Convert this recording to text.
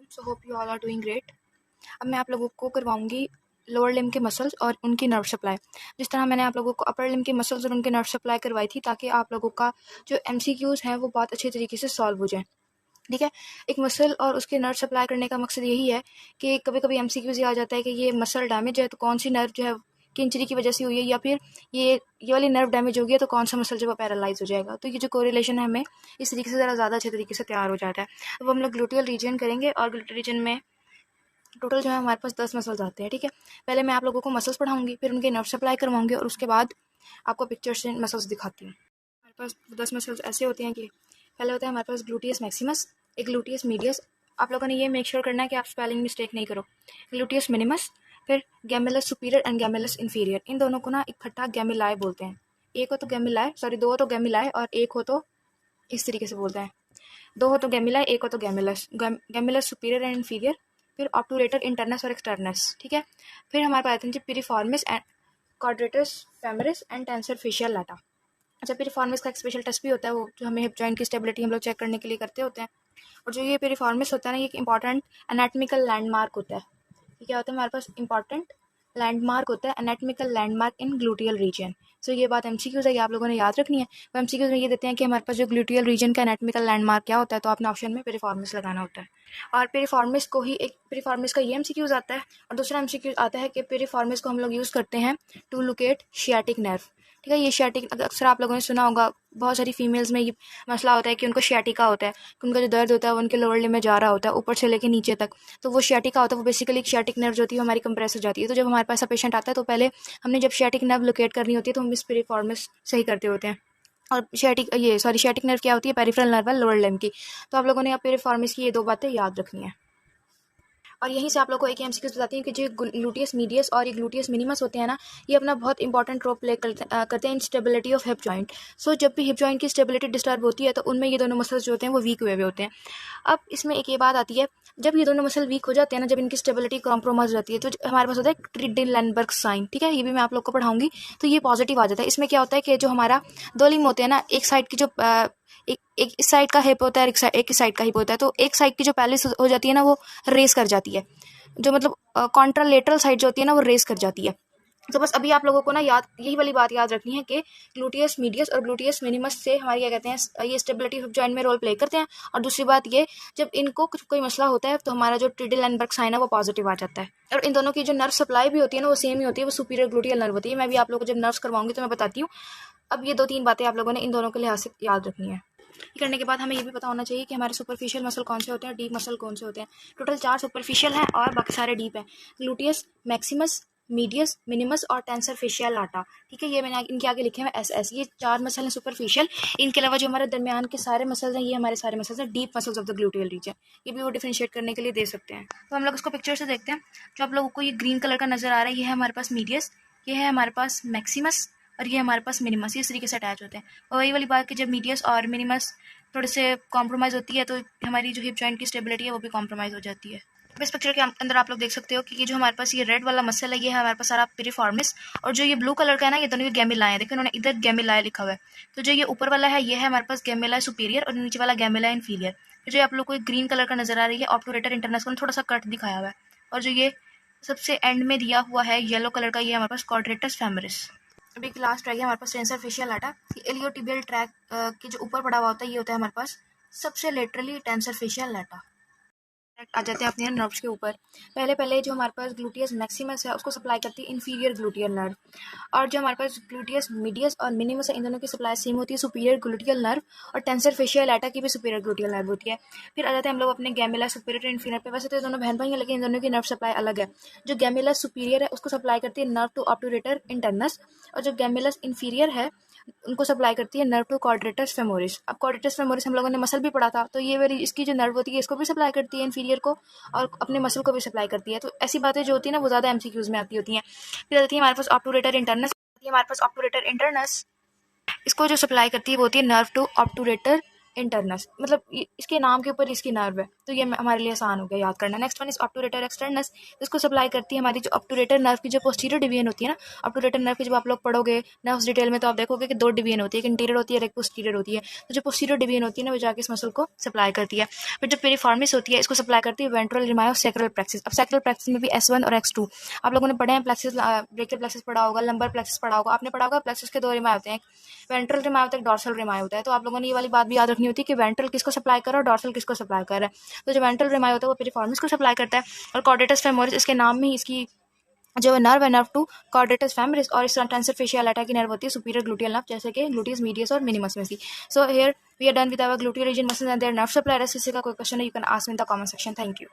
So hope you all are doing great. अब मैं आप लोगों को करवाऊंगी लोअर लिम्ब के मसल्स और उनकी नर्व सप्लाई, जिस तरह मैंने आप लोगों को अपर लिम्ब के मसल्स और उनकी नर्व सप्लाई करवाई थी, ताकि आप लोगों का जो MCQs हैं वो बहुत अच्छे तरीके से सॉल्व हो जाए। ठीक है, एक मसल और उसके नर्व सप्लाई करने का मकसद यही है कि कभी कभी MCQs ये आ जाता है कि ये मसल डैमेज है तो कौन सी नर्व जो है कि इंजरी की वजह से हुई है, या फिर ये वाली नर्व डैमेज हो गई है तो कौन सा मसल जो है पैरालाइज हो जाएगा। तो ये जो कोरिलेशन है हमें इस तरीके से ज़्यादा अच्छे तरीके से तैयार हो जाता है। अब हम लोग ग्लूटियल रीजन करेंगे और ग्लूटियल रीजन में टोटल जो है हमारे पास 10 मसल्स आते हैं। ठीक है, पहले मैं आप लोगों को मसल्स पढ़ाऊंगी, फिर उनके नर्व सप्लाई करवाऊंगी और उसके बाद आपको पिक्चर से मसल्स दिखाती हूँ। हमारे पास 10 मसल्स ऐसे होते हैं कि पहले होता है हमारे पास ग्लूटियस मैक्सिमस, एक ग्लूटियस मीडियस। आप लोगों ने ये मेक श्योर करना है कि आप स्पेलिंग मिस्टेक नहीं करो। ग्लूटियस मिनिमस, फिर गैमेलस सुपीरियर एंड गैमेलस इन्फीरियर। इन दोनों को ना इकट्ठा गैमिलाए बोलते हैं। एक हो तो गैमिलाए, सॉरी दो हो तो गैमिलाए और एक हो तो इस तरीके से बोलते हैं। दो हो तो गैमिलाए, एक हो तो gemellus. Gemellus superior and inferior, फिर ऑब्टूरेटर इंटरनस और एक्सटर्नस। ठीक है, फिर हमारे पास आते हैं piriformis and quadratus femoris and tensor fasciae latae. अच्छा, पिरिफॉर्मिस का एक स्पेशल टेस्ट भी होता है, वो जो हमें हिप जॉइंट की स्टेबिलिटी हम लोग चेक करने के लिए करते होते हैं। और जो ये पिरिफॉर्मिस होता है ना, ये एक इंपॉर्टेंट एनाटमिकल लैंडमार्क होता है। ये क्या होता है हमारे पास इंपॉर्टेंट लैंडमार्क होता है, anatomical landmark in gluteal region. So ये बात MCQs है, ये आप लोगों ने याद रखनी है। वो MCQs में ये देते हैं कि हमारे पास जो ग्लूटियल रीजन का एनाटमिकल लैंडमार्क क्या होता है, तो आपने ऑप्शन में पिरिफॉर्मिस लगाना होता है। और पिरिफॉर्मिस को ही एक पिरिफॉर्मिस का ये MCQs आता है, और दूसरा MCQ आता है कि पिरिफॉर्मिस को हम लोग यूज़ करते हैं टू लोकेट शियाटिक नर्व। ठीक है, ये शियाटिक अक्सर आप लोगों ने सुना होगा, बहुत सारी फीमेल्स में ये मसला होता है कि उनको शियाटिका होता है, कि उनका जो दर्द होता है वो उनके लोअर लिम्ब में जा रहा होता है ऊपर से लेके नीचे तक। तो वो शियाटिका होता है, वो बेसिकली एक शियाटिक नर्व जो होती है हमारी कंप्रेस हो जाती है। तो जब हमारे पास पेशेंट आता है तो पहले हमने जब शियाटिक नर्व लोकेट करनी होती है तो हम इस पिरिफॉर्मिस सही करते होते हैं। और शियाटिक नर्व क्या होती है, पेरिफेरल नर्व है लोअर लिम्ब की। तो आप लोगों ने पिरिफॉर्मिस की ये दो बातें याद रखनी है। और यहीं से आप लोगों को एक MCQs बताती हूँ कि जो ग्लूटियस मीडियस और ये ग्लूटियस मिनिमस होते हैं ना, ये अपना बहुत इंपॉर्टेंट रोल प्ले करते हैं in stability of hip joint. So जब भी हिप जॉइंट की स्टेबिलिटी डिस्टर्ब होती है तो उनमें ये दोनों मसल्स जो होते हैं वो वीक हुए हुए होते हैं। अब इसमें एक ये बात आती है, जब ये दोनों मसल वीक हो जाते हैं ना, जब इनकी स्टेबिलिटी कॉम्प्रोमाइज हो जाती है, तो हमारे पास होता है ट्रिडेल-लैंडबर्ग साइन। ठीक है, ये भी मैं आप लोग को पढ़ाऊंगी, तो ये पॉजिटिव आ जाता है। इसमें क्या होता है कि जो हमारा दो लिम्ब होते हैं ना, एक साइड की जो एक इस साइड का हिप होता है, एक इस साइड का हिप होता है, तो एक साइड की जो पैलिस हो जाती है ना वो रेस कर जाती है, जो मतलब कॉन्ट्रालेटरल साइड जो होती है ना वो रेस कर जाती है। तो बस अभी आप लोगों को ना यही वाली बात याद रखनी है कि ग्लूटियस मीडियस और ग्लूटियस मिनिमस से हमारी क्या कहते हैं, ये स्टेबिलिटी ऑफ जॉइंट में रोल प्ले करते हैं। और दूसरी बात ये, जब इनको कोई मसला होता है तो हमारा जो ट्रिडेल-लैंडबर्ग साइन है वो पॉजिटिव आ जाता है। और इन दोनों की जो नर्व सप्लाई भी होती है ना वो सेम ही होती है, वो सुपीरियर ग्लूटियल नर्व होती है। मैं भी आप लोगों को जब नर्व्स करवाऊंगी तो मैं बताती हूँ। अब ये 2-3 बातें आप लोगों ने इन दोनों के लिहाज से याद रखनी है। ये करने के बाद हमें ये भी पता होना चाहिए कि हमारे सुपरफिशियल मसल कौन से होते हैं और डीप मसल कौन से होते हैं। टोटल 4 सुपरफिशियल हैं और बाकी सारे डीप हैं। ग्लूटियस मैक्सिमस, मीडियस, मिनिमस और टेंसर फेशियल लाटा। ठीक है, ये मैंने इनके आगे लिखे हैं SS। ये 4 मसल हैं सुपरफिशियल। इनके अलावा जो हमारे दरमियान के सारे मसल्स हैं, ये हमारे सारे मसल्स हैं deep muscles of the gluteal region. ये भी वो डिफरेंशिएट करने के लिए दे सकते हैं। तो हम लोग इसको पिक्चर से देखते हैं। जो आप लोगों को ये ग्रीन कलर का नजर आ रहा है, ये है हमारे पास मीडियस, ये है हमारे पास मैक्सिमस और ये हमारे पास मिनिमस। ये इस तरीके से अटैच होते हैं। और वही वाली बात कि जब मीडियस और मिनिमस थोड़े से कॉम्प्रोमाइज़ होती है तो हमारी जो हिप जॉइंट की स्टेबिलिटी है वो भी कॉम्प्रोमाइज़ हो जाती है। इस पिक्चर के अंदर आप लोग देख सकते हो कि ये जो हमारे पास ये रेड वाला मसल है, ये है हमारे पास सारा पिरिफॉर्मिस। और जो ये ब्लू कलर का है ना, ये दोनों ये गैमिलाए हैं। देखो इन्होंने इधर गैमिलाए लिखा हुआ है। तो जो ये ऊपर वाला है ये है हमारे पास गैमिला सुपीरियर और नीचे वाला गैमिला इन्फीरियर। जो आप लोग को ग्रीन कलर का नजर आ रही है ऑब्टूरेटर इंटरनस को थोड़ा सा कट दिखाया हुआ है। और जो ये सबसे एंड में दिया हुआ है येलो कलर का, ये हमारे पास क्वाड्रेटस फेमरिस। अभी लास्ट रह गया हमारे पास टेंसर फेशियल लाटा। इलियोटिबियल ट्रैक के जो ऊपर पड़ा हुआ होता है ये होता है हमारे पास सबसे लेटरली टेंसर फेशियल लाटा। आ जाते हैं अपने नर्व्स के ऊपर। पहले जो हमारे पास ग्लूटियस मैक्सिमस है उसको सप्लाई करती है इन्फीरियर ग्लूटियल नर्व। और जो हमारे पास ग्लूटियस मीडियस और मिनिमस है, इन दोनों की सप्लाई सेम होती है सुपीरियर ग्लूटियल नर्व। और टेंसर फेशियल लाटा की भी सुपीरियर ग्लूटियल नर्व होती है। फिर आ जाते हैं हम लोग अपने गैमिला सुपीरियर इन्फीरियर पे। वैसे तो दोनों बहन भाई हैं लेकिन इन दोनों की नर्व सप्लाई अलग है। जो गैमिला सुपीरियर है उसको सप्लाई करती है नर्व टू ऑब्टूरेटर इंटरनस। और जो गैमिलस इन्फीरियर है उनको सप्लाई करती है नर्व टू क्वाड्रेटस फेमोरिस। अब क्वाड्रेटस फेमोरिस हम लोगों ने मसल भी पढ़ा था, तो ये वाली इसकी जो नर्व होती है इसको भी सप्लाई करती है इन्फीरियर को और अपने मसल को भी सप्लाई करती है। तो ऐसी बातें जो होती है ना वो ज़्यादा MCQs में आती होती हैं। फिर आती है हमारे पास ऑब्टूरेटर इंटरनस। इसको जो सप्लाई करती है वो होती है नर्व टू ऑब्टूरेटर इंटरनस, मतलब इसके नाम के ऊपर इसकी नर्व है, तो ये हमारे लिए आसान हो गया याद करना। नेक्स्ट वन इज ऑब्टूरेटर एक्सटर्नस, इसको सप्लाई करती है हमारी जो ऑब्टूरेटर नर्व की जो पोस्टीरियर डिवीजन होती है ना। ऑब्टूरेटर नर्व की जब आप लोग पढ़ोगे नर्व्स डिटेल में तो आप देखोगे कि दो डिवीजन होती है, एक इंटीरियर होती है और एक पोस्टीरियर होती है। तो जो पोस्टीरियर डिवीजन होती है ना वो जाके इस मसल को सप्लाई करती है। फिर जो पेरिफॉर्मिस होती है इसको सप्लाई करती है वेंट्रल रिमायो सैक्रल प्लेक्सिस। अब सैक्रल प्लेक्सिस में भी S1 और X2 आप लोगों ने पढ़े हैं, प्लेक्सिस ब्रेकियल प्लेक्सिस पढ़ा होगा, लंबर प्लेक्सिस पढ़ा होगा, आपने पढ़ा होगा प्लेक्सिस के दो रिमाय होते हैं, एक वेंट्रल रिमाय होता है, एक डॉर्सल रिमाय होता है। तो आप लोगों ने ये वाली बात भी याद रखनी होती है कि वेंट्रल किसको सप्लाई कर रहा है और डॉर्सल किसको सप्लाई कर रहा है। तो जो वेंट्रल रिमाय होता है वो पेरिफॉर्मिस को सप्लाई करता है। और कॉर्डेटस फेमोरिस, इसके नाम में इसकी जो नर्व है, नर्व टू कॉर्डेटस फेमोरिस, और इस टेंसर फेशियालेटा की नर्व होती है सुपीरियर ग्लूटियल नर्व, जैसे कि ग्लूटियस मीडियस और मिनिमस में सी। So here we are done with our gluteal region muscles and their nerve supply. किसी का कोई क्वेश्चन है you can ask me in the comment section. Thank you.